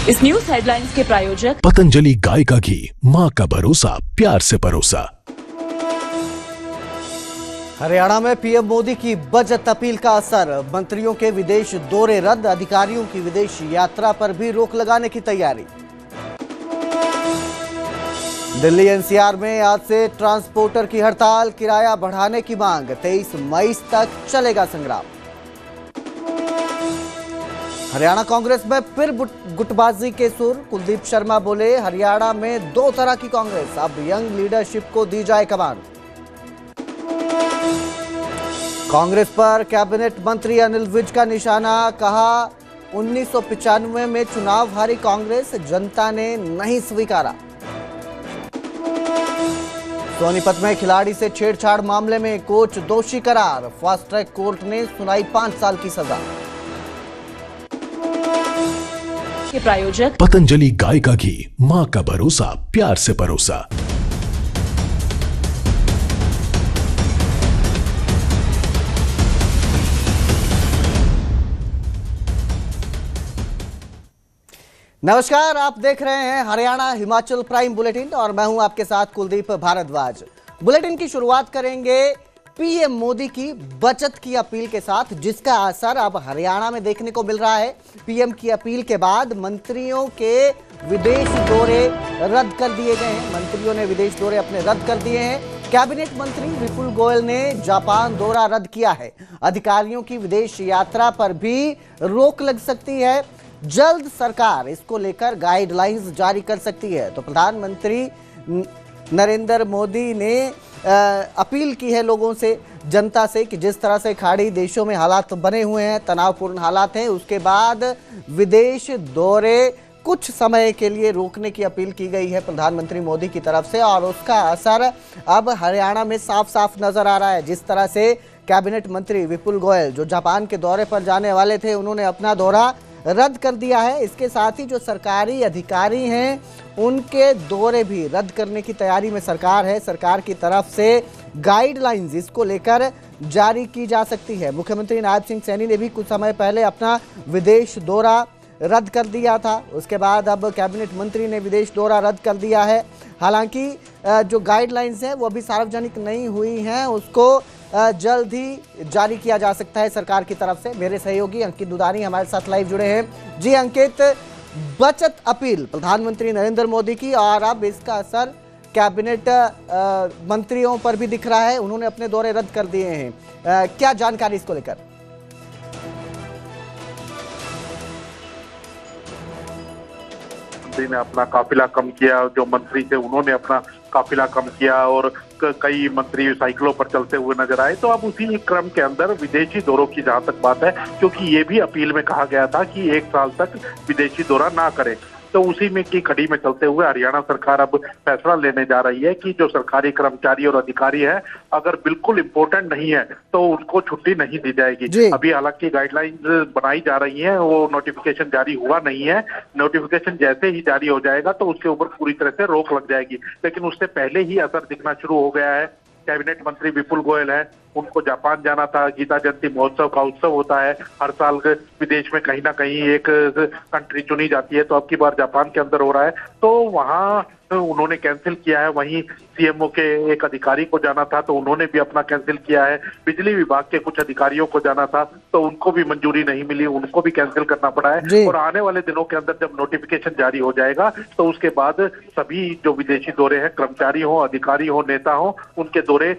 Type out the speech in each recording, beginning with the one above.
इस news headlines के प्रायोजक पतंजलि गाय का घी, माँ का भरोसा, प्यार से परोसा। हरियाणा में पीएम मोदी की बजट अपील का असर, मंत्रियों के विदेश दौरे रद्द, अधिकारियों की विदेश यात्रा पर भी रोक लगाने की तैयारी। दिल्ली एनसीआर में आज से ट्रांसपोर्टर की हड़ताल, किराया बढ़ाने की मांग, 23 मई तक चलेगा संग्राम। हरियाणा कांग्रेस में फिर गुटबाजी के सुर, कुलदीप शर्मा बोले हरियाणा में दो तरह की कांग्रेस, अब यंग लीडरशिप को दी जाए कमान। कांग्रेस पर कैबिनेट मंत्री अनिल विज का निशाना, कहा 1995 में चुनाव हारी कांग्रेस, जनता ने नहीं स्वीकारा। सोनीपत में खिलाड़ी से छेड़छाड़ मामले में कोच दोषी करार, फास्ट ट्रैक कोर्ट ने सुनाई 5 साल की सजा। के प्रायोजक पतंजलि गाय का घी, माँ का भरोसा, प्यार से परोसा। नमस्कार, आप देख रहे हैं हरियाणा हिमाचल प्राइम बुलेटिन और मैं हूं आपके साथ कुलदीप भारद्वाज। बुलेटिन की शुरुआत करेंगे पीएम मोदी की बचत की अपील के साथ, जिसका असर अब हरियाणा में देखने को मिल रहा है। पीएम की अपील के बाद मंत्रियों के विदेश दौरे रद्द कर दिए गए हैं। मंत्रियों ने विदेश दौरे अपने रद्द कर दिए हैं। कैबिनेट मंत्री विपुल गोयल ने जापान दौरा रद्द किया है। अधिकारियों की विदेश यात्रा पर भी रोक लग सकती है। जल्द सरकार इसको लेकर गाइडलाइंस जारी कर सकती है। तो प्रधानमंत्री नरेंद्र मोदी ने अपील की है लोगों से, जनता से, कि जिस तरह से खाड़ी देशों में हालात बने हुए हैं, तनावपूर्ण हालात हैं, उसके बाद विदेश दौरे कुछ समय के लिए रोकने की अपील की गई है प्रधानमंत्री मोदी की तरफ से, और उसका असर अब हरियाणा में साफ साफ नजर आ रहा है। जिस तरह से कैबिनेट मंत्री विपुल गोयल जो जापान के दौरे पर जाने वाले थे, उन्होंने अपना दौरा रद्द कर दिया है। इसके साथ ही जो सरकारी अधिकारी हैं उनके दौरे भी रद्द करने की तैयारी में सरकार है। सरकार की तरफ से गाइडलाइंस इसको लेकर जारी की जा सकती है। मुख्यमंत्री नायब सिंह सैनी ने भी कुछ समय पहले अपना विदेश दौरा रद्द कर दिया था। उसके बाद अब कैबिनेट मंत्री ने विदेश दौरा रद्द कर दिया है। हालांकि जो गाइडलाइंस हैं वो अभी सार्वजनिक नहीं हुई हैं, उसको जल्द ही जारी किया जा सकता है सरकार की तरफ से। मेरे सहयोगी अंकित दुदानी हमारे साथ लाइव जुड़े हैं। जी अंकित, बचत अपील प्रधानमंत्री नरेंद्र मोदी की, और अब इसका असर कैबिनेट मंत्रियों पर भी दिख रहा है, उन्होंने अपने दौरे रद्द कर दिए हैं। क्या जानकारी इसको लेकर? ने अपना काफिला कम किया, जो मंत्री थे उन्होंने अपना काफिला कम किया और कई मंत्री साइकिलों पर चलते हुए नजर आए। तो अब उसी क्रम के अंदर विदेशी दौरों की जहां तक बात है, क्योंकि ये भी अपील में कहा गया था कि 1 साल तक विदेशी दौरा ना करें, तो उसी में की कड़ी में चलते हुए हरियाणा सरकार अब फैसला लेने जा रही है कि जो सरकारी कर्मचारी और अधिकारी है, अगर बिल्कुल इम्पोर्टेंट नहीं है तो उनको छुट्टी नहीं दी जाएगी। अभी हालांकि गाइडलाइंस बनाई जा रही हैं, वो नोटिफिकेशन जारी हुआ नहीं है। नोटिफिकेशन जैसे ही जारी हो जाएगा तो उसके ऊपर पूरी तरह से रोक लग जाएगी, लेकिन उससे पहले ही असर दिखना शुरू हो गया है। कैबिनेट मंत्री विपुल गोयल है, उनको जापान जाना था। गीता जयंती महोत्सव का उत्सव होता है हर साल, विदेश में कहीं ना कहीं एक कंट्री चुनी जाती है, तो अब की बार जापान के अंदर हो रहा है, तो वहाँ उन्होंने कैंसिल किया है। वहीं सीएमओ के एक अधिकारी को जाना था तो उन्होंने भी अपना कैंसिल किया है। बिजली विभाग के कुछ अधिकारियों को जाना था तो उनको भी मंजूरी नहीं मिली, उनको भी कैंसिल करना पड़ा है। और आने वाले दिनों के अंदर जब नोटिफिकेशन जारी हो जाएगा तो उसके बाद सभी जो विदेशी दौरे हैं, कर्मचारी हो, अधिकारी हो, नेता हो, उनके दौरे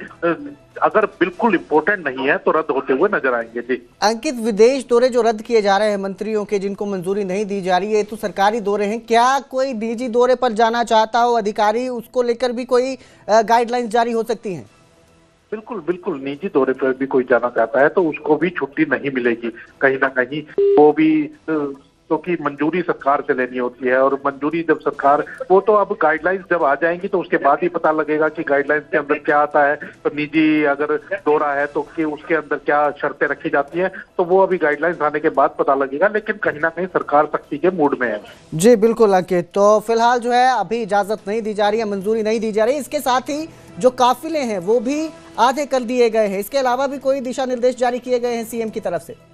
अगर बिल्कुल इम्पोर्टेंट नहीं है तो रद्द होते हुए नजर आएंगे। जी अंकित, विदेश दौरे जो रद्द किए जा रहे हैं मंत्रियों के, जिनको मंजूरी नहीं दी जा रही है, तो सरकारी दौरे हैं, क्या कोई निजी दौरे पर जाना चाहता हो अधिकारी, उसको लेकर भी कोई गाइडलाइंस जारी हो सकती हैं? बिल्कुल बिल्कुल, निजी दौरे पर भी कोई जाना चाहता है तो उसको भी छुट्टी नहीं मिलेगी। कहीं ना कहीं वो भी क्योंकि मंजूरी सरकार से लेनी होती है, और मंजूरी जब सरकार, वो तो अब गाइडलाइंस जब आ जाएंगी तो उसके बाद ही पता लगेगा कि गाइडलाइंस के अंदर क्या आता है। तो निजी अगर दौरा है तो उसके अंदर क्या शर्तें रखी जाती हैं, तो वो अभी गाइडलाइंस आने के बाद पता लगेगा, लेकिन कहीं ना कहीं सरकार सख्ती के मूड में है। जी बिल्कुल अंकित, तो फिलहाल जो है अभी इजाजत नहीं दी जा रही है, मंजूरी नहीं दी जा रही है। इसके साथ ही जो काफिले हैं वो भी आधे कर दिए गए हैं। इसके अलावा भी कोई दिशा निर्देश जारी किए गए हैं सीएम की तरफ से?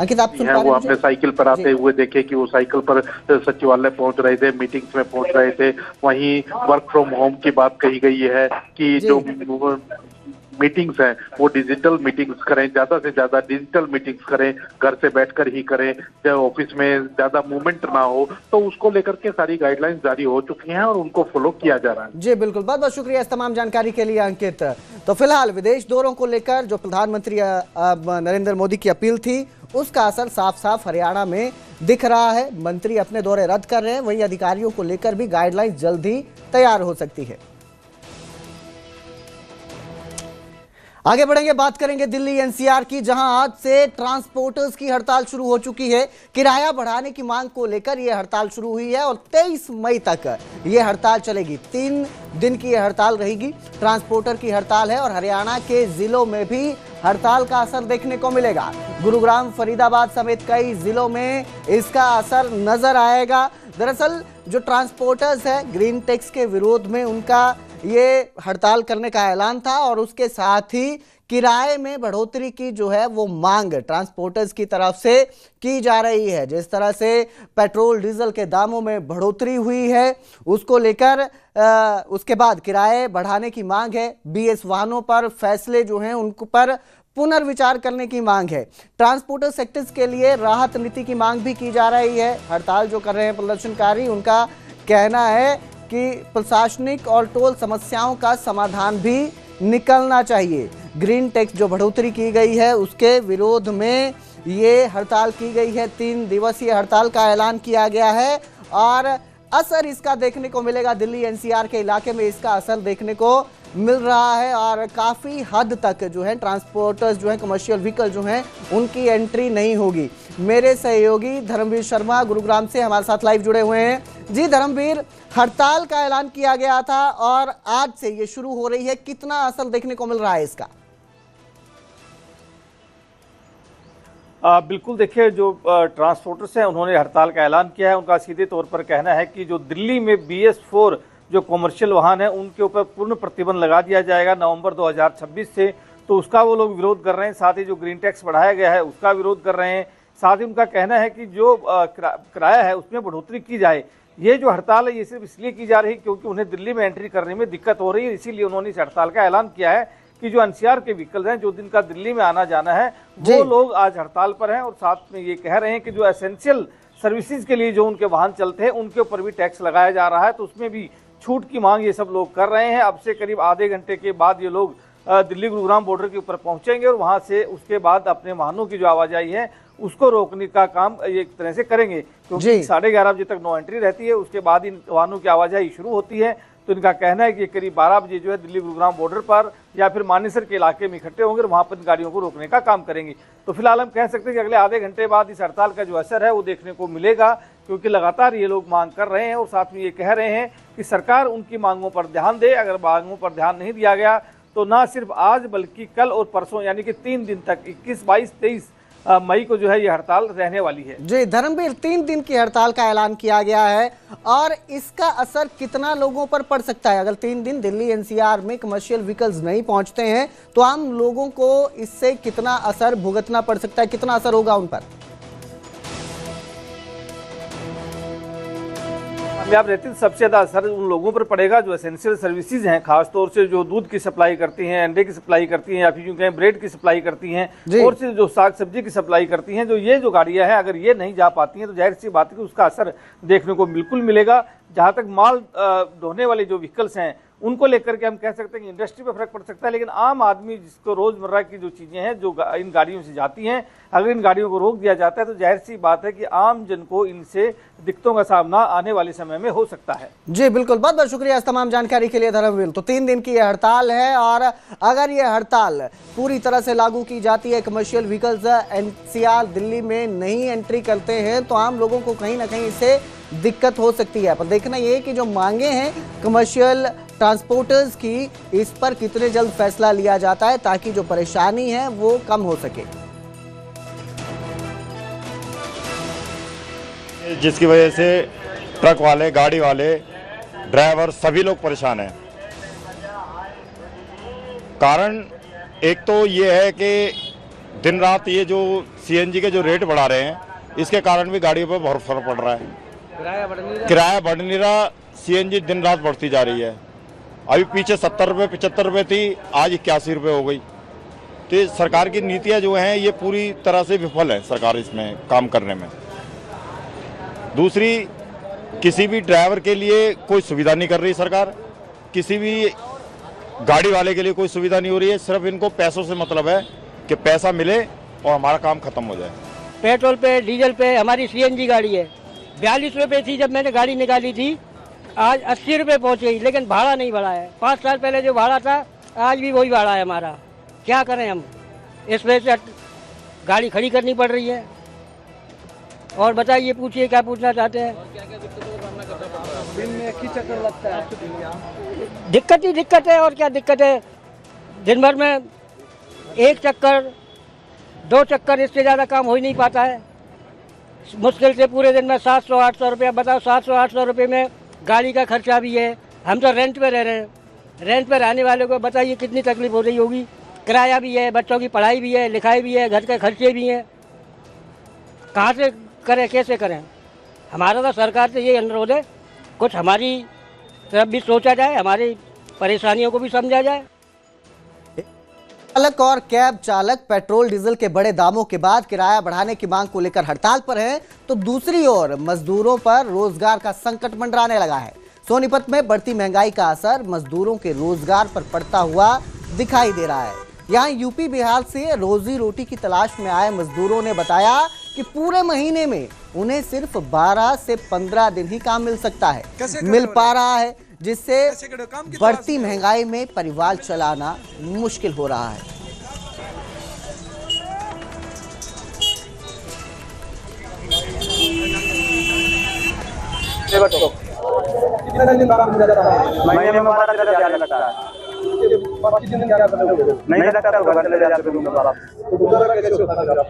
अंकित, आप सुन पा रहे वो हैं हमने मुझे? साइकिल पर आते हुए देखे कि वो साइकिल पर सचिवालय पहुंच रहे थे, मीटिंग्स में पहुंच रहे थे। वहीं वर्क फ्रॉम होम की बात कही गई है कि जी। जो मीटिंग्स हैं वो डिजिटल मीटिंग्स करें, ज्यादा से ज्यादा डिजिटल मीटिंग्स करें, घर से बैठकर ही करें, जब ऑफिस में ज्यादा मूवमेंट ना हो। तो उसको लेकर के सारी गाइडलाइंस जारी हो चुकी हैं और उनको फॉलो किया जा रहा है। जी बिल्कुल, बहुत बहुत शुक्रिया इस तमाम जानकारी के लिए अंकित। तो फिलहाल विदेश दौरों को लेकर जो प्रधानमंत्री नरेंद्र मोदी की अपील थी, उसका असर साफ साफ हरियाणा में दिख रहा है। मंत्री अपने दौरे रद्द कर रहे हैं, वहीं अधिकारियों को लेकर भी गाइडलाइंस जल्द ही तैयार हो सकती है। आगे बढ़ेंगे, बात करेंगे दिल्ली एनसीआर की, जहां आज से ट्रांसपोर्टर्स की हड़ताल शुरू हो चुकी है। किराया बढ़ाने की मांग को लेकर यह हड़ताल शुरू हुई है और 23 मई तक यह हड़ताल चलेगी। 3 दिन की यह हड़ताल रहेगी। ट्रांसपोर्टर की हड़ताल है और हरियाणा के जिलों में भी हड़ताल का असर देखने को मिलेगा। गुरुग्राम, फरीदाबाद समेत कई जिलों में इसका असर नजर आएगा। दरअसल जो ट्रांसपोर्टर्स है, ग्रीन टैक्स के विरोध में उनका ये हड़ताल करने का ऐलान था और उसके साथ ही किराए में बढ़ोतरी की जो है वो मांग ट्रांसपोर्टर्स की तरफ से की जा रही है। जिस तरह से पेट्रोल डीजल के दामों में बढ़ोतरी हुई है, उसको लेकर उसके बाद किराए बढ़ाने की मांग है। बीएस वाहनों पर फैसले जो हैं उन पर पुनर्विचार करने की मांग है। ट्रांसपोर्टर सेक्टर्स के लिए राहत नीति की मांग भी की जा रही है। हड़ताल जो कर रहे हैं प्रदर्शनकारी, उनका कहना है कि प्रशासनिक और टोल समस्याओं का समाधान भी निकलना चाहिए। ग्रीन टैक्स जो बढ़ोतरी की गई है उसके विरोध में ये हड़ताल की गई है। 3 दिवसीय हड़ताल का ऐलान किया गया है और असर इसका देखने को मिलेगा। दिल्ली एनसीआर के इलाके में इसका असर देखने को मिल रहा है और काफ़ी हद तक जो है ट्रांसपोर्टर्स जो है, कमर्शियल व्हीकल जो हैं, उनकी एंट्री नहीं होगी। मेरे सहयोगी धर्मवीर शर्मा गुरुग्राम से हमारे साथ लाइव जुड़े हुए हैं। जी धर्मवीर, हड़ताल का ऐलान किया गया था और आज से ये शुरू हो रही है, कितना असर देखने को मिल रहा है इसका? बिल्कुल, देखिए जो ट्रांसपोर्टर्स हैं उन्होंने हड़ताल का ऐलान किया है। उनका सीधे तौर पर कहना है कि जो दिल्ली में BS4 जो कमर्शियल वाहन है उनके ऊपर पूर्ण प्रतिबंध लगा दिया जाएगा नवंबर 2026 से। तो उसका वो लोग विरोध कर रहे हैं। साथ ही जो ग्रीन टैक्स बढ़ाया गया है उसका विरोध कर रहे हैं। साथ ही उनका कहना है कि जो किराया है उसमें बढ़ोतरी की जाए। ये जो हड़ताल है ये सिर्फ इसलिए की जा रही है क्योंकि उन्हें दिल्ली में एंट्री करने में दिक्कत हो रही है, इसीलिए उन्होंने इस हड़ताल का ऐलान किया है कि जो एनसीआर के व्हीकल्स हैं, जो दिन का दिल्ली में आना जाना है, वो लोग आज हड़ताल पर हैं और साथ में ये कह रहे हैं कि जो एसेंशियल सर्विसेज के लिए जो उनके वाहन चलते हैं उनके ऊपर भी टैक्स लगाया जा रहा है। तो उसमें भी छूट की मांग ये सब लोग कर रहे हैं। अब से करीब आधे घंटे के बाद ये लोग दिल्ली गुरुग्राम बॉर्डर के ऊपर पहुंचेंगे और वहां से उसके बाद अपने वाहनों की जो आवाजाही है उसको रोकने का काम ये एक तरह से करेंगे, क्योंकि 11:30 बजे तक नो एंट्री रहती है। उसके बाद इन वाहनों की आवाजाही शुरू होती है। तो इनका कहना है कि करीब 12 बजे जो है दिल्ली गुरुग्राम बॉर्डर पर या फिर मानेसर के इलाके में इकट्ठे होंगे और वहां पर इन गाड़ियों को रोकने का काम करेंगे। तो फिलहाल हम कह सकते हैं कि अगले आधे घंटे बाद इस हड़ताल का जो असर है वो देखने को मिलेगा, क्योंकि लगातार ये लोग मांग कर रहे हैं और साथ में ये कह रहे हैं कि सरकार उनकी मांगों पर ध्यान दे। अगर मांगों पर ध्यान नहीं दिया गया तो ना सिर्फ आज बल्कि कल और परसों यानी कि 3 दिन तक 21, 22, 23 मई को जो है ये हड़ताल रहने वाली है। जी धर्मवीर, 3 दिन की हड़ताल का ऐलान किया गया है और इसका असर कितना लोगों पर पड़ सकता है? अगर 3 दिन दिल्ली एनसीआर में कमर्शियल व्हीकल्स नहीं पहुंचते हैं तो आम लोगों को इससे कितना असर भुगतना पड़ सकता है, कितना असर होगा उन पर? कामयाब रहती सबसे ज्यादा असर उन लोगों पर पड़ेगा जो एसेंशियल सर्विसेज हैं, खासतौर से जो दूध की सप्लाई करती हैं, अंडे की सप्लाई करती हैं या फिर यूं कहें ब्रेड की सप्लाई करती हैं और से जो साग सब्जी की सप्लाई करती हैं। जो ये जो गाड़ियां हैं अगर ये नहीं जा पाती हैं तो जाहिर सी बात है कि उसका असर देखने को बिल्कुल मिलेगा। जहां तक माल ढोने वाले जो व्हीकल्स हैं उनको लेकर के हम कह सकते हैं कि इंडस्ट्री पे फर्क पड़ सकता है, लेकिन आम आदमी जिसको रोजमर्रा की जो चीजें हैं जो इन गाड़ियों से जाती हैं, अगर इन गाड़ियों को रोक दिया जाता है तो जाहिर सी बात है कि आम जन को इनसे दिक्कतों का सामना आने वाले समय में हो सकता है। जी बिल्कुल, बहुत बहुत शुक्रिया इस तमाम जानकारी के लिए धर्मवीर। तो 3 दिन की यह हड़ताल है और अगर यह हड़ताल पूरी तरह से लागू की जाती है, कमर्शियल व्हीकल्स एनसीआर दिल्ली में नहीं एंट्री करते हैं तो आम लोगों को कहीं ना कहीं इससे दिक्कत हो सकती है। पर देखना यह कि जो मांगे हैं कमर्शियल ट्रांसपोर्टर्स की, इस पर कितने जल्द फैसला लिया जाता है ताकि जो परेशानी है वो कम हो सके, जिसकी वजह से ट्रक वाले, गाड़ी वाले, ड्राइवर सभी लोग परेशान हैं। कारण एक तो ये है कि दिन रात ये जो सीएनजी के जो रेट बढ़ा रहे हैं, इसके कारण भी गाड़ियों पर बहुत फर्क पड़ रहा है। किराया बढ़ नहीं रहा, सीएनजी दिन रात बढ़ती जा रही है। अभी पीछे 70 रुपये 75 रुपये थी, आज 81 रुपये हो गई। तो सरकार की नीतियां जो हैं ये पूरी तरह से विफल है सरकार इसमें काम करने में। दूसरी, किसी भी ड्राइवर के लिए कोई सुविधा नहीं कर रही सरकार, किसी भी गाड़ी वाले के लिए कोई सुविधा नहीं हो रही है। सिर्फ इनको पैसों से मतलब है कि पैसा मिले और हमारा काम खत्म हो जाए। पेट्रोल पे डीजल पे हमारी सीएनजी गाड़ी है, 42 रुपये थी जब मैंने गाड़ी निकाली थी, आज 80 रुपये पहुँच गई, लेकिन भाड़ा नहीं बढ़ा है। 5 साल पहले जो भाड़ा था आज भी वही भाड़ा है हमारा। क्या करें हम, इस वजह से गाड़ी खड़ी करनी पड़ रही है। और बताइए, पूछिए क्या पूछना चाहते हैं। दिन में एक ही चक्कर लगता है, दिक्कत ही दिक्कत है। और क्या दिक्कत है, दिन भर में एक चक्कर 2 चक्कर, इससे ज़्यादा काम हो ही नहीं पाता है। मुश्किल से पूरे दिन में 700-800 रुपये। बताओ, 700-800 रुपये में गाड़ी का खर्चा भी है। हम तो रेंट पे रह रहे हैं, रेंट पे रहने वाले को बताइए कितनी तकलीफ हो रही होगी। किराया भी है, बच्चों की पढ़ाई भी है, लिखाई भी है, घर के खर्चे भी हैं। कहाँ से करें, कैसे करें। हमारा तो सरकार से ये अनुरोध है, कुछ हमारी तरफ भी सोचा जाए, हमारी परेशानियों को भी समझा जाए। चालक और कैब चालक पेट्रोल डीजल के बड़े दामों के बाद किराया बढ़ाने की मांग को लेकर हड़ताल पर हैं, तो दूसरी ओर मजदूरों पर रोजगार का संकट मंडराने लगा है। सोनीपत में बढ़ती महंगाई का असर मजदूरों के रोजगार पर पड़ता हुआ दिखाई दे रहा है। यहाँ यूपी बिहार से रोजी रोटी की तलाश में आए मजदूरों ने बताया कि पूरे महीने में उन्हें सिर्फ 12 से 15 दिन ही काम मिल सकता है, मिल पा रहा है, जिससे बढ़ती महंगाई में परिवार चलाना मुश्किल हो रहा है। महीने में 12,000 लगता है, 25 दिन क्या करोगे? नहीं लगता तो घर चले जाते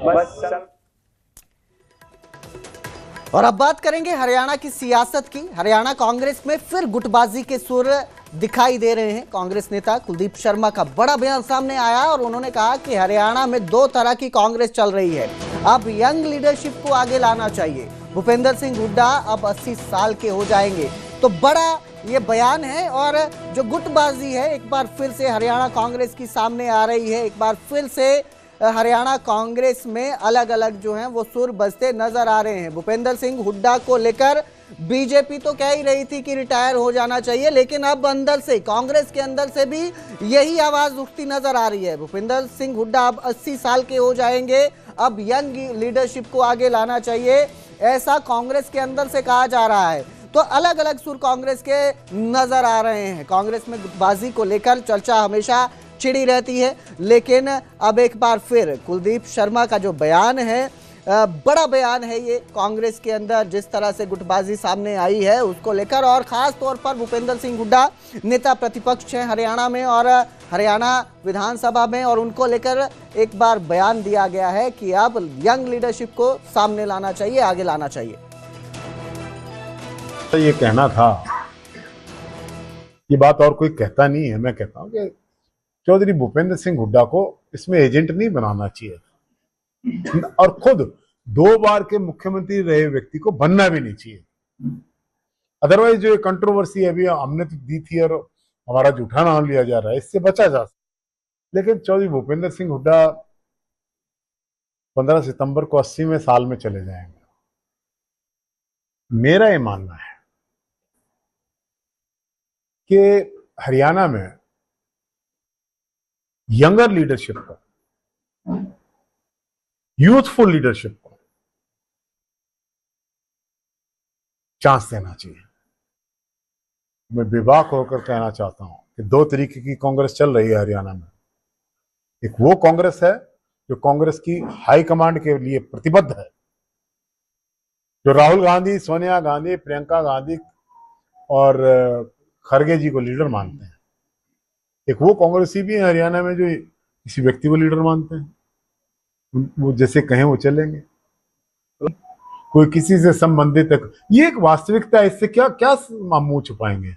बस। और अब बात करेंगे हरियाणा की सियासत की। हरियाणा कांग्रेस में फिर गुटबाजी के सुर दिखाई दे रहे हैं। कांग्रेस नेता कुलदीप शर्मा का बड़ा बयान सामने आया और उन्होंने कहा कि हरियाणा में 2 तरह की कांग्रेस चल रही है, अब यंग लीडरशिप को आगे लाना चाहिए। भूपेंद्र सिंह हुड्डा अब 80 साल के हो जाएंगे। तो बड़ा ये बयान है और जो गुटबाजी है एक बार फिर से हरियाणा कांग्रेस की सामने आ रही है। एक बार फिर से हरियाणा कांग्रेस में अलग अलग जो हैं वो सुर बजते नजर आ रहे हैं। भूपेंद्र सिंह हुड्डा को लेकर बीजेपी तो कह ही रही थी कि रिटायर हो जाना चाहिए, लेकिन अब अंदर से कांग्रेस के अंदर से भी यही आवाज उठती नजर आ रही है। भूपेंद्र सिंह हुड्डा अब 80 साल के हो जाएंगे, अब यंग लीडरशिप को आगे लाना चाहिए, ऐसा कांग्रेस के अंदर से कहा जा रहा है। तो अलग अलग सुर कांग्रेस के नजर आ रहे हैं। कांग्रेस में गुटबाजी को लेकर चर्चा हमेशा छिड़ी रहती है, लेकिन अब एक बार फिर कुलदीप शर्मा का जो बयान है, बड़ा बयान है ये कांग्रेस के अंदर, जिस तरह से गुटबाजी सामने आई है उसको लेकर। और खास तौर पर भूपेंद्र सिंह हुड्डा नेता प्रतिपक्ष हैं हरियाणा में और हरियाणा विधानसभा में, और उनको लेकर एक बार बयान दिया गया है कि अब यंग लीडरशिप को सामने लाना चाहिए, आगे लाना चाहिए। तो ये कहना था, ये बात और कोई कहता नहीं है, मैं कहता हूं कि चौधरी भूपेंद्र सिंह हुड्डा को इसमें एजेंट नहीं बनाना चाहिए और खुद 2 बार के मुख्यमंत्री रहे व्यक्ति को बनना भी नहीं चाहिए। अदरवाइज जो ये कंट्रोवर्सी अभी हमने तो दी थी और हमारा झूठा नाम लिया जा रहा है, इससे बचा जा सकता। लेकिन चौधरी भूपेंद्र सिंह हुड्डा 15 सितंबर को 80वें साल में चले जाएंगे। मेरा ये मानना है कि हरियाणा में यंगर लीडरशिप को, यूथफुल लीडरशिप को चांस देना चाहिए। मैं बेबाक होकर कहना चाहता हूं कि 2 तरीके की कांग्रेस चल रही है हरियाणा में। एक वो कांग्रेस है जो कांग्रेस की हाई कमांड के लिए प्रतिबद्ध है, जो राहुल गांधी, सोनिया गांधी, प्रियंका गांधी और खड़गे जी को लीडर मानते हैं। एक वो कांग्रेसी भी है हरियाणा में जो किसी व्यक्ति को लीडर मानते हैं, वो जैसे कहें वो चलेंगे, कोई किसी से संबंधित है। ये एक वास्तविकता है, इससे क्या क्या मुंह छुपाएंगे।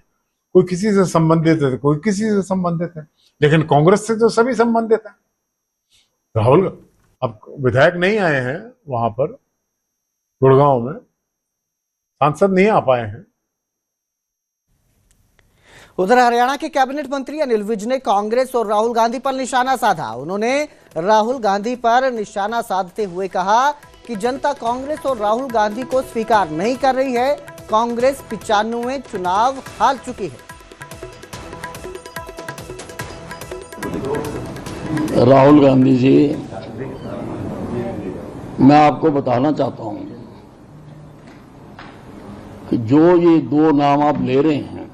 कोई किसी से संबंधित है, कोई किसी से संबंधित है, लेकिन कांग्रेस से तो सभी संबंधित है। राहुल, अब विधायक नहीं आए हैं वहां पर गुड़गांव में, सांसद नहीं आ पाए हैं। उधर हरियाणा के कैबिनेट मंत्री अनिल विज ने कांग्रेस और राहुल गांधी पर निशाना साधा। उन्होंने राहुल गांधी पर निशाना साधते हुए कहा कि जनता कांग्रेस और राहुल गांधी को स्वीकार नहीं कर रही है। कांग्रेस 95 चुनाव हार चुकी है। राहुल गांधी जी, मैं आपको बताना चाहता हूं कि जो ये दो नाम आप ले रहे हैं,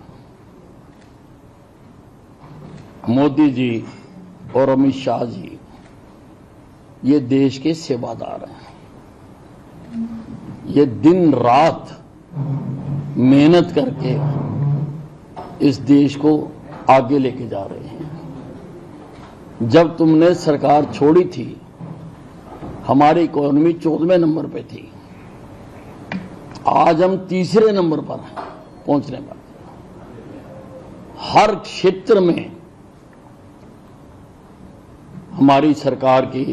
मोदी जी और अमित शाह जी, ये देश के सेवादार हैं। ये दिन रात मेहनत करके इस देश को आगे लेके जा रहे हैं। जब तुमने सरकार छोड़ी थी, हमारी इकोनॉमी 14वें नंबर पे थी। आज हम तीसरे नंबर पर पहुंचने पर। हर क्षेत्र में हमारी सरकार की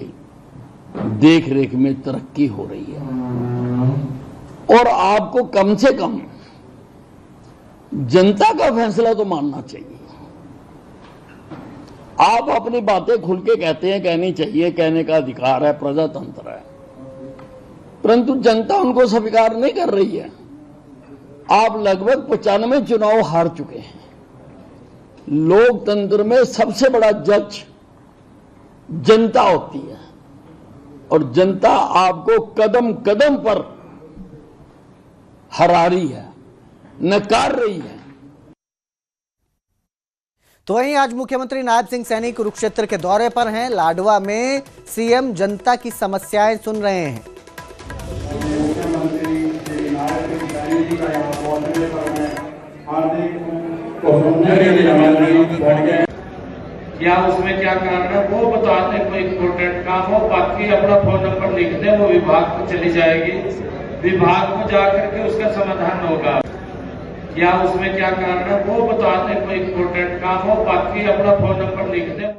देखरेख में तरक्की हो रही है। और आपको कम से कम जनता का फैसला तो मानना चाहिए। आप अपनी बातें खुल के कहते हैं, कहनी चाहिए, कहने का अधिकार है, प्रजातंत्र है, परंतु जनता उनको स्वीकार नहीं कर रही है। आप लगभग 95 चुनाव हार चुके हैं। लोकतंत्र में सबसे बड़ा जज जनता होती है और जनता आपको कदम कदम पर हरा रही है, नकार रही है। तो वहीं आज मुख्यमंत्री नायब सिंह सैनी कुरुक्षेत्र के दौरे पर हैं। लाडवा में सीएम जनता की समस्याएं सुन रहे हैं। क्या उसमें क्या कारण है वो बता दें। कोई इम्पोर्टेंट काम हो, बाकी अपना फोन नंबर लिख दें, वो विभाग को चली जाएगी, विभाग में जाकर के उसका समाधान होगा। क्या उसमें क्या कारण है वो बता दें। कोई इम्पोर्टेंट काम हो, बाकी अपना फोन नंबर लिख दें।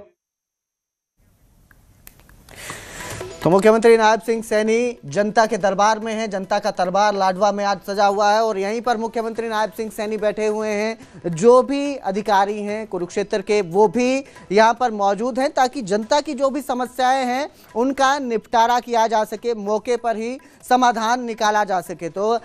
तो मुख्यमंत्री नायब सिंह सैनी जनता के दरबार में हैं। जनता का दरबार लाडवा में आज सजा हुआ है और यहीं पर मुख्यमंत्री नायब सिंह सैनी बैठे हुए हैं। जो भी अधिकारी हैं कुरुक्षेत्र के, वो भी यहां पर मौजूद हैं ताकि जनता की जो भी समस्याएं हैं उनका निपटारा किया जा सके, मौके पर ही समाधान निकाला जा सके। तो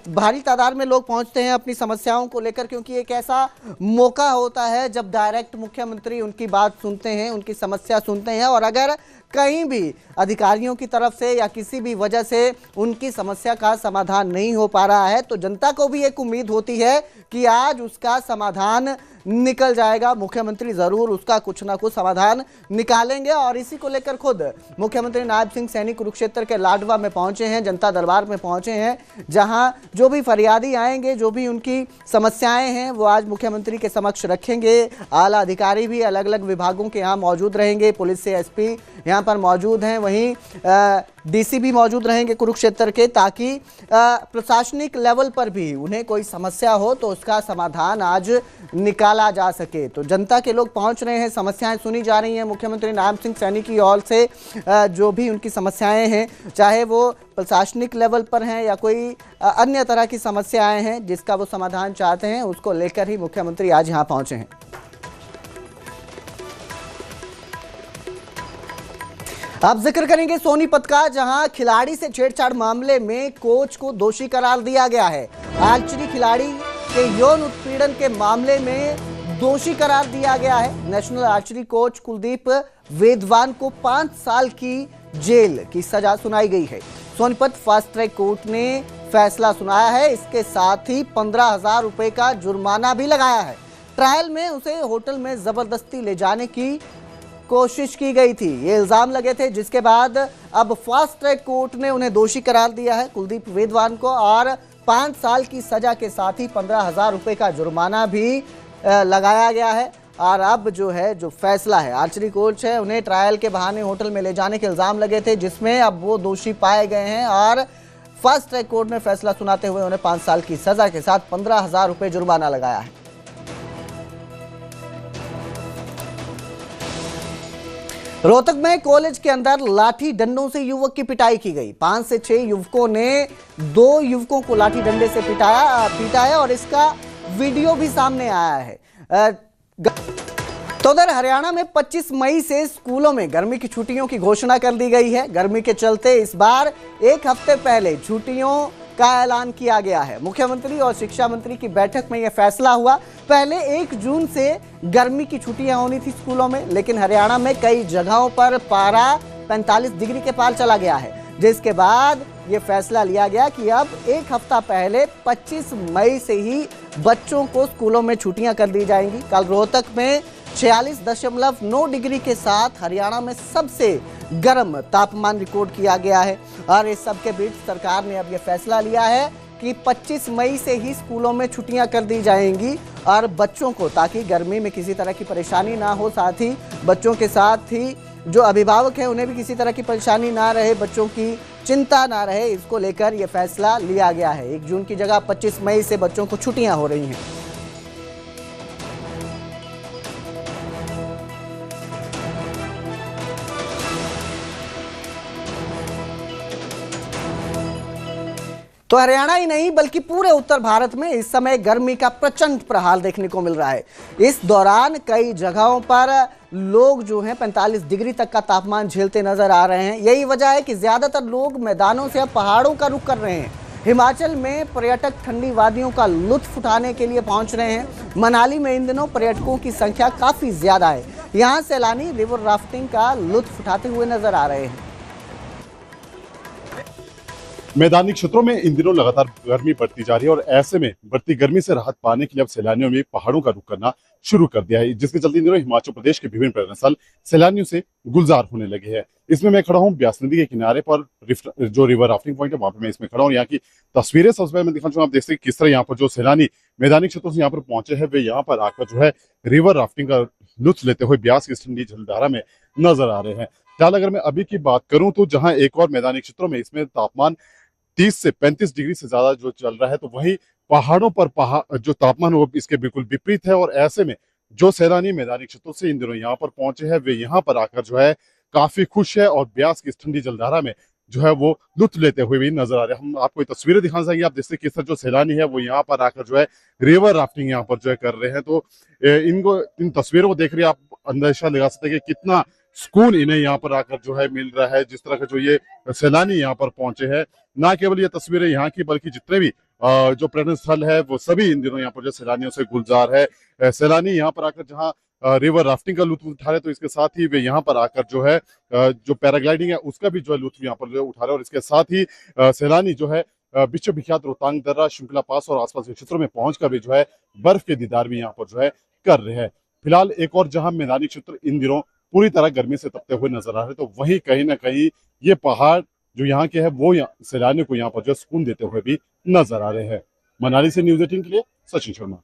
भारी तादाद में लोग पहुंचते हैं अपनी समस्याओं को लेकर, क्योंकि एक ऐसा मौका होता है जब डायरेक्ट मुख्यमंत्री उनकी बात सुनते हैं, उनकी समस्या सुनते हैं और अगर कहीं भी अधिकारियों की तरफ से या किसी भी वजह से उनकी समस्या का समाधान नहीं हो पा रहा है तो जनता को भी एक उम्मीद होती है कि आज उसका समाधान निकल जाएगा। मुख्यमंत्री जरूर उसका कुछ ना कुछ समाधान निकालेंगे और इसी को लेकर खुद मुख्यमंत्री नायब सिंह सैनी कुरुक्षेत्र के लाडवा में पहुंचे हैं, जनता दरबार में पहुंचे हैं, जहां जो भी फरियादी आएंगे, जो भी उनकी समस्याएं हैं वो आज मुख्यमंत्री के समक्ष रखेंगे। आला अधिकारी भी अलग अलग विभागों के यहाँ मौजूद रहेंगे, पुलिस से एसपी यहाँ पर मौजूद हैं, वहीं डीसी भी मौजूद रहेंगे कुरुक्षेत्र के, ताकि प्रशासनिक लेवल पर भी उन्हें कोई समस्या हो तो उसका समाधान आज निकाला जा सके। तो जनता के लोग पहुंच रहे हैं, समस्याएं सुनी जा रही हैं मुख्यमंत्री नायब सिंह सैनी की ओर से। जो भी उनकी समस्याएं हैं, चाहे वो प्रशासनिक लेवल पर हैं या कोई अन्य तरह की समस्याएं हैं, जिसका वो समाधान चाहते हैं, उसको लेकर ही मुख्यमंत्री आज यहाँ पहुंचे हैं। अब जिक्र करेंगे सोनीपत का, जहां खिलाड़ी से छेड़छाड़ मामले में कोच को दोषी करार दिया गया है। आर्चरी खिलाड़ी के यौन उत्पीड़न के मामले में दोषी करार दिया गया है। National archery coach Kuldeep Vedwan को 5 साल की जेल की सजा सुनाई गई है। सोनीपत फास्ट ट्रैक कोर्ट ने फैसला सुनाया है। इसके साथ ही 15,000 रुपए का जुर्माना भी लगाया है। ट्रायल में उसे होटल में जबरदस्ती ले जाने की कोशिश की गई थी, ये इल्जाम लगे थे, जिसके बाद अब फास्ट ट्रैक कोर्ट ने उन्हें दोषी करार दिया है कुलदीप वेदवान को, और 5 साल की सजा के साथ ही 15,000 रुपए का जुर्माना भी लगाया गया है। और अब जो फैसला है, आर्चरी कोच है, उन्हें ट्रायल के बहाने होटल में ले जाने के इल्जाम लगे थे, जिसमें अब वो दोषी पाए गए हैं और फास्ट ट्रैक कोर्ट ने फैसला सुनाते हुए उन्हें 5 साल की सजा के साथ 15,000 रुपए जुर्माना लगाया है। रोहतक में कॉलेज के अंदर लाठी डंडों से युवक की पिटाई की गई। 5 से 6 युवकों ने 2 युवकों को लाठी डंडे से पीटा है और इसका वीडियो भी सामने आया है। तो उधर हरियाणा में 25 मई से स्कूलों में गर्मी की छुट्टियों की घोषणा कर दी गई है। गर्मी के चलते इस बार एक हफ्ते पहले छुट्टियों का ऐलान किया गया है। मुख्यमंत्री और शिक्षा मंत्री की बैठक में यह फैसला हुआ। पहले 1 जून से गर्मी की छुट्टियां होनी थी स्कूलों में, लेकिन हरियाणा में कई जगहों पर पारा 45 डिग्री के पार चला गया है, जिसके बाद यह फैसला लिया गया कि अब एक हफ्ता पहले 25 मई से ही बच्चों को स्कूलों में छुट्टियां कर दी जाएंगी। कल रोहतक में 46.9 डिग्री के साथ हरियाणा में सबसे गर्म तापमान रिकॉर्ड किया गया है। और इस सब के बीच सरकार ने अब यह फैसला लिया है कि 25 मई से ही स्कूलों में छुट्टियां कर दी जाएंगी और बच्चों को, ताकि गर्मी में किसी तरह की परेशानी ना हो, साथ ही बच्चों के साथ ही जो अभिभावक हैं उन्हें भी किसी तरह की परेशानी ना रहे, बच्चों की चिंता ना रहे, इसको लेकर यह फैसला लिया गया है। 1 जून की जगह 25 मई से बच्चों को छुट्टियां हो रही हैं। तो हरियाणा ही नहीं बल्कि पूरे उत्तर भारत में इस समय गर्मी का प्रचंड प्रहार देखने को मिल रहा है। इस दौरान कई जगहों पर लोग जो हैं 45 डिग्री तक का तापमान झेलते नजर आ रहे हैं। यही वजह है कि ज्यादातर लोग मैदानों से अब पहाड़ों का रुख कर रहे हैं। हिमाचल में पर्यटक ठंडी वादियों का लुत्फ उठाने के लिए पहुंच रहे हैं। मनाली में इन दिनों पर्यटकों की संख्या काफी ज्यादा है। यहाँ सैलानी रिवर राफ्टिंग का लुत्फ उठाते हुए नजर आ रहे हैं। मैदानी क्षेत्रों में इन दिनों लगातार गर्मी बढ़ती जा रही है और ऐसे में बढ़ती गर्मी से राहत पाने के लिए अब सैलानियों ने पहाड़ों का रुख करना शुरू कर दिया है, जिसके चलते इन दिनों हिमाचल प्रदेश के विभिन्न पर्यटन स्थल सैलानियों से गुलजार होने लगे हैं। इसमें मैं खड़ा हूँ ब्यास नदी के किनारे पर, जो रिवर राफ्टिंग पॉइंट है वहां पर मैं इसमें खड़ा हूँ। यहाँ की तस्वीरें सबसे पहले मैं दिखाना चाहूँ। आप देख सकते किस तरह यहाँ पर जो सैलानी मैदानी क्षेत्रों से यहाँ पर पहुंचे हैं, वे यहाँ पर आकर जो है रिवर राफ्टिंग का लुत्फ लेते हुए ब्यास की ठंडी जलधारा में नजर आ रहे हैं। फिलहाल अगर मैं अभी की बात करूं तो जहां एक और मैदानी क्षेत्रों में इसमें तापमान 30 से 35 डिग्री से ज्यादा जो चल रहा है, तो वहीं पहाड़ों पर जो तापमान वो इसके बिल्कुल विपरीत है। और ऐसे में जो सैलानी मैदानी क्षेत्रों से इन दिनों यहाँ पर पहुंचे हैं, वे यहाँ पर आकर जो है काफी खुश है और ब्यास की इस ठंडी जलधारा में जो है वो लुत्फ लेते हुए भी नजर आ रहे हैं। हम आपको ये तस्वीरें दिखाना चाहिए। आप देखते किस तरह जो सैलानी है वो यहाँ पर आकर जो है रिवर राफ्टिंग यहाँ पर जो है कर रहे हैं। तो इन तस्वीरों को देख रहे आप अंदाजा लगा सकते हैं कि कितना सुकून इन्हें यहाँ पर आकर जो है मिल रहा है। जिस तरह का जो ये सैलानी यहाँ पर पहुंचे हैं, ना केवल ये तस्वीरें यहाँ की बल्कि जितने भी जो पर्यटन स्थल है वो सभी इन दिनों यहाँ पर जो सैलानियों से गुलजार है। सैलानी यहाँ पर आकर जहाँ रिवर राफ्टिंग का लुत्फ उठा रहे, तो इसके साथ ही वे यहाँ पर आकर जो है जो पैराग्लाइडिंग है उसका भी जो है लुत्फ यहाँ पर जो उठा रहे हैं। और इसके साथ ही सैलानी जो है विश्व विख्यात रोहतांग दर्रा, शिमला पास और आसपास के क्षेत्रों में पहुंचकर भी जो है बर्फ के दीदार भी यहाँ पर जो है कर रहे हैं। फिलहाल एक और जहां मैदानी क्षेत्र इन दिनों पूरी तरह गर्मी से तपते हुए नजर आ रहे हैं, तो वहीं कहीं ना कहीं ये पहाड़ जो यहाँ के हैं वो सैलानियों को यहाँ पर जो सुकून देते हुए भी नजर आ रहे हैं। मनाली से न्यूज़ 18 के लिए सचिन शर्मा।